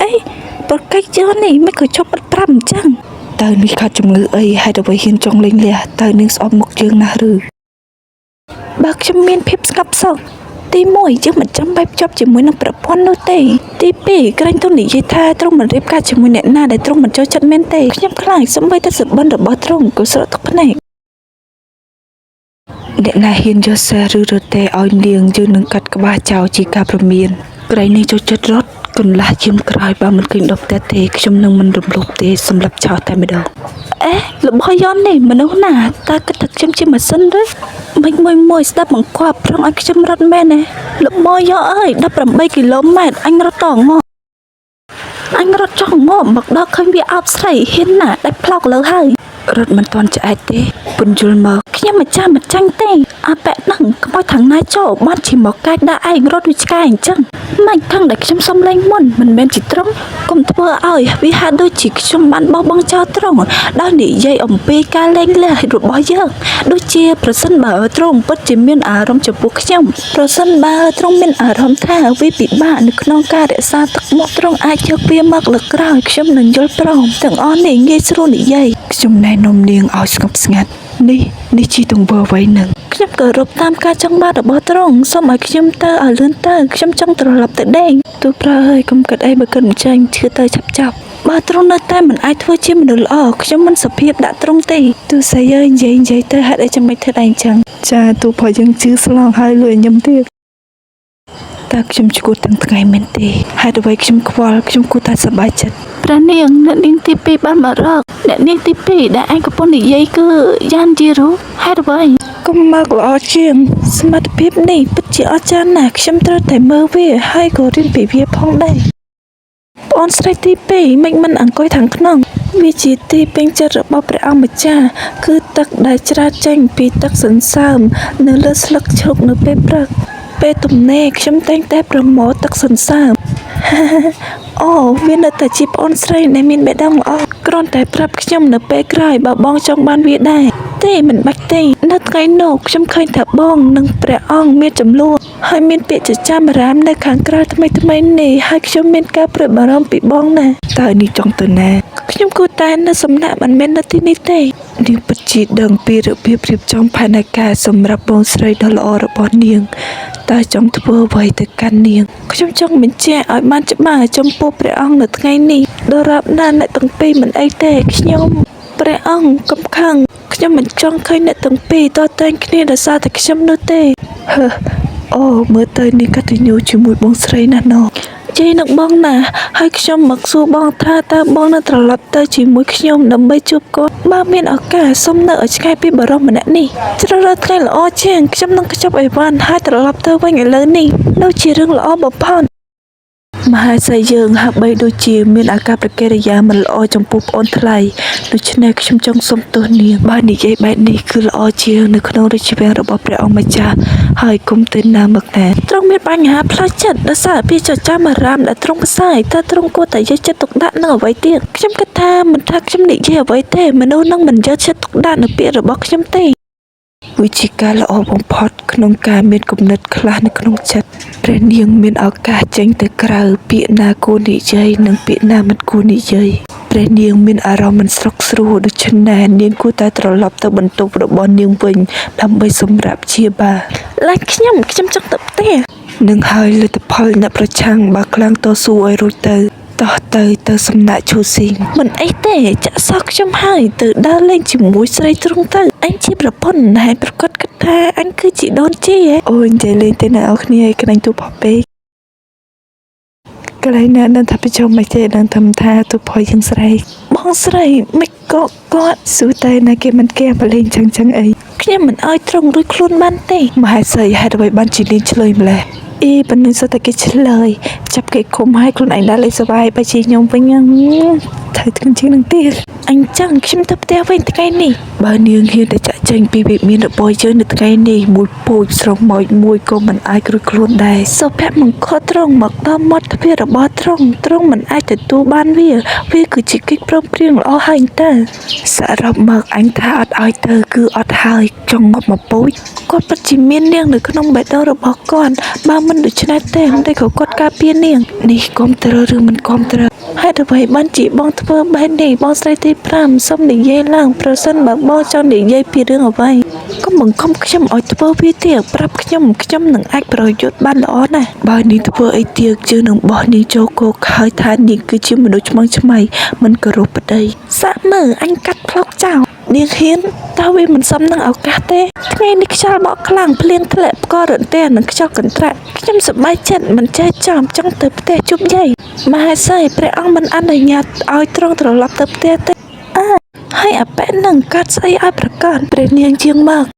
អីប្រកែកយកនេះមិនក៏ជប់បាត់5អញ្ចឹងតើនេះខាត់ជំងឺអីហេតុអ្វីហ៊ានចង់លេងលះតើនឹងស្អប់មុខយើងណាស់ឬបើខ្ញុំមានភាពស្កប់សោកទី1យើងមិនចាំបាច់ភ្ជាប់ជាមួយនឹងប្រព័ន្ធនោះទេទី2ក្រែងទៅនិយាយថាទ្រង់មិនរៀបការជាមួយអ្នកណាដែលទ្រង់មិនចូលចិត្តមែនទេខ្ញុំខ្លាចសំបីតែសុបិនរបស់ទ្រង់ក៏ស្រក់ទឹកភ្នែកអ្នកណាហ៊ានយកសារឬរទេឲ្យនាងយើងនឹងកាត់ក្បាលចោលជាការព្រមានក្រែងនេះចូលចិត្តរត់កន្លះជាមក្រោយបើមិនឃើញដុកតែទេខ្ញុំនឹងមិនរំលោភទេសម្រាប់ចោលតែម្ដងអេរបស់យ៉ននេះមនុស្សណាតើគិតថាខ្ញុំជាម៉ាស៊ីនឬមិនមួយស្ដាប់បង្គាប់ប្រងឲ្យខ្ញុំរត់មែនទេរបស់យ៉អើយ18គីឡូម៉ែត្រអញរត់តងអញរត់ចង់ងមកដល់ឃើញវាអោបស្រីហ៊ានណាដាច់ផ្លោកលើហើយរត់មិនទាន់ឆ្អែតទេពន្យល់មកខ្ញុំមិនចាញ់ទេអាប៉ែហ្នឹងខ្មោចខាងណាចូលបាត់ជិះមកកាយដាក់ឯងរត់ដូចឆ្កែអញ្ចឹងមិនខាងដែលខ្ញុំសុំលេងមុនមិនមែនជាត្រង់កុំធ្វើឲ្យវាហាក់ដូចជាខ្ញុំបានបោះបង់ចោលត្រង់ដោយនិយាយអំពីការលេងលះរបស់យើងដូចជាប្រសិនបើត្រង់ពិតជាមានអារម្មណ៍ចំពោះខ្ញុំប្រសិនបើត្រង់មានអារម្មណ៍ថាវាពិបាកនៅក្នុងការរក្សាទឹកមុខត្រង់អាចយកវាមកលើកក្រោយខ្ញុំនឹងយល់ព្រមទាំងអស់នេះងាយស្រួលនិយាយខ្ញុំណែនាំនាងឲ្យស្ងប់ស្ងាត់នេះជាទង្វើអ្វីនឹងខ្ញុំគោរពតាមការចង់បានរបស់ទ្រង់សូមឲ្យខ្ញុំទៅឲ្យលឿនទៅខ្ញុំចង់ត្រឡប់ទៅដេកទូប្រើហើយកុំគិតអីបើគិតមិនចាញ់ឈឺទៅចាប់បើទ្រង់នៅតែមិនអាចធ្វើជាមនុស្សល្អខ្ញុំមិនសុភាពដាក់ទ្រង់ទេទូស្អីនិយាយទៅហេតុអីចាំមិនធ្វើដែរអញ្ចឹងចាទូព្រោះយើងជឿស្លងហើយលួចញឹមទៀតតើខ្ញុំឈួតទាំងថ្ងៃមែនទេហេតុអ្វីខ្ញុំខ្វល់ខ្ញុំគួរតែសប្បាយចិត្តព្រះនាងអ្នកនាងទី2បានមករកអ្នកនាងទី2ដែលឯងកំពុងនិយាយគឺយ៉ានជីរូហេតុអ្វីកុំមកល្អជាងសមត្ថភាពនេះពិតជាអស្ចារ្យណាស់ខ្ញុំត្រូវតែមើលវាហើយក៏រៀនពីវាផងដែរបងស្រីទី2មិនអង្គុយខាងក្នុងវាជាទីពេញចិត្តរបស់ព្រះអង្គម្ចាស់គឺទឹកដែលច្រាតចេញពីទឹកសន្សើមនៅលើស្លឹកឈូកនៅពេលព្រឹកពេលទំនេរខ្ញុំតែងតែប្រមូលទឹកសន្សើមអូវានៅតែជាប្អូនស្រីដែលមានបេះដូងល្អគ្រាន់តែប្រាប់ខ្ញុំនៅពេលក្រោយបើបងចង់បានវាដែរទេមិនបាច់ទេនៅថ្ងៃនោះខ្ញុំឃើញថាបងនិងព្រះអង្គមានចំនួនហើយមានពាក្យចចាមអារាមនៅខាងក្រៅថ្មីនេះហើយខ្ញុំមានការព្រួយបារម្ភពីបងណាតើនេះចង់ទៅណាខ្ញុំគួរតែនៅសំណាក់មិនមែននៅទីនេះទេនាងពិតជាដឹងពីរបៀបរៀបចំផែនការសម្រាប់បងស្រីដ៏ល្អរបស់នាងតើចង់ធ្វើអ្វីទៅកាន់នាងខ្ញុំចង់បញ្ជាក់ឲ្យបានច្បាស់ចំពោះព្រះអង្គនៅថ្ងៃនេះដរាបណាអ្នកទាំងពីរមិនអីទេខ្ញុំព្រះអង្គកំខឹងខ្ញុំមិនចង់ឃើញអ្នកទាំងពីរតតែងគ្នាដោយសារតែខ្ញុំនោះទេអូមើលទៅនេះកតញ្ញូជាមួយបងស្រីណាស់ណោះជ័យនឹងបងណាហើយខ្ញុំមកសួរបងថាតើបងនឹងត្រឡប់ទៅជាមួយខ្ញុំដើម្បីជួបគាត់បើមានឱកាសសូមនៅឲ្យឆ្ងាយពីបរិសម្នាក់នេះជ្រើសរើសថ្ងៃល្អជាងខ្ញុំនឹងខ្ចប់អីវ៉ាន់ហើយត្រឡប់ទៅវិញឥឡូវនេះនោះជារឿងល្អបំផុតមហាស័យយើងហាក់បីដូចជាមានអាកប្បកិរិយាមិនល្អចំពោះប្អូនថ្លៃដូច្នេះខ្ញុំចង់សុំទោសនាងបើនិយាយបែបនេះគឺល្អជាងនៅក្នុងរាជវាំងរបស់ព្រះអង្គម្ចាស់ហើយគុំទៅណាមកណាទ្រង់មានបញ្ហាផ្លូវចិត្តដោយសារពីចចាមអារាមដែលទ្រង់ផ្សាយតើទ្រង់គួរតែយកចិត្តទុកដាក់នឹងអ្វីទៀតខ្ញុំគិតថាមិនថាខ្ញុំនិយាយអ្វីទេមនុស្សនឹងមិនយកចិត្តទុកដាក់នៅពាក្យរបស់ខ្ញុំទេវិជាការល្អបំផុតក្នុងការមានគំនិតខ្លះនៅក្នុងចិត្តព្រះនាងមានឱកាសចេញទៅក្រៅពាក្យណាគួរនិយាយនិងពាក្យណាមិនគួរនិយាយព្រះនាងមានអារម្មណ៍មិនស្រុកស្រួលដូច្នេះនាងគួរតែត្រឡប់ទៅបន្ទប់របស់នាងវិញដើម្បីសម្រាប់ព្យាបាលឡាញខ្ញុំចង់ទៅផ្ទះនឹងហើយលទ្ធផលអ្នកប្រឆាំងបើខ្លាំងតស៊ូឲ្យរួចទៅសំណាក់ឈូស៊ីងមិនអីទេចាក់សោះខ្ញុំហើយទៅដើរលេងជាមួយស្រីទ្រង់ទៅអញជាប្រពន្ធណែប្រកាសគិតថាអញគឺជាដូនជីអូនិយាយលេងទៅអ្នកនរគ្នាឲ្យក្លែងទូផពេកកន្លែងណានឹងថាប្រជុំមិនទេដឹងថាទូផយើងស្រីបងស្រីមិនក៏គាត់ស៊ូតែណាគេមិនគេបលេងចឹងអីខ្ញុំមិនអោយទ្រង់រួចខ្លួនបានទេមហេសីហេតុអ្វីបានជាលេងឆ្លើយម្លេះប៉ុន្តែសុទ្ធតែគេឆ្លើយចាប់គេឃុំឲ្យខ្លួនឯងដើរលេងសប្បាយបើជាខ្ញុំវិញ ថៃធ្ងន់ជាងនឹងទៀតអញ្ចឹងខ្ញុំទៅផ្ទះវិញថ្ងៃនេះបើនាងហ៊ានតែចាក់ចេញពីវិមានរបស់យើងនៅថ្ងៃនេះមួយពូជស្រមោចមួយក៏មិនអាចគ្រោះខ្លួនដែរសុភមង្គលត្រង់មកដល់មាត់ទ្វាររបស់ត្រង់មិនអាចទទួលបានវាគឺជាកិច្ចព្រមព្រៀងល្អហើយតើសរុបមកអញថាអត់ឲ្យទៅគឺអត់ហើយចង់មកពូជគាត់ពិតជាមាននាងនៅក្នុងបេះដូងរបស់គាត់បើមិនដូច្នេះទេមិនដែលក៏គាត់ការពារនាងនេះគាំទ្រឬមិនគាំទ្រហេតុអ្វីបានជាបងធ្វើបែបនេះបងស្រីទី5សូមនិយាយឡើងប្រសិនបើបងចង់និយាយពីរឿងអ្វីកុំបង្ខំខ្ញុំឲ្យធ្វើវាទៀតប្រាប់ខ្ញុំនឹងអាចប្រយុទ្ធបានល្អណាស់បើនាងធ្វើអីទៀតជឿនឹងបោះនាងចូលគោកហើយថានាងគឺជាមនុស្សឆ្មងឆ្មៃមិនគោរពប្តីសាក់មើលអញកាត់ផ្លុកចោលនាងហ៊ានតើវាមិនសមនឹងឱកាសទេថ្ងៃនេះខ្យល់បក់ខ្លាំងភ្លៀងធ្លាក់ផ្គររន្ទះនិងខ្យល់កន្ត្រាក់ខ្ញុំសប្បាយចិត្តមិនចេះចំចង់ទៅផ្ទះជប់យាយមហេសីព្រះអង្គមិនអនុញ្ញាតឲ្យត្រង់ត្រឡប់ទៅផ្ទះទេហើយអាប៉ែននឹងកាត់ស្អីឲ្យប្រកាសព្រះនាងជាងមក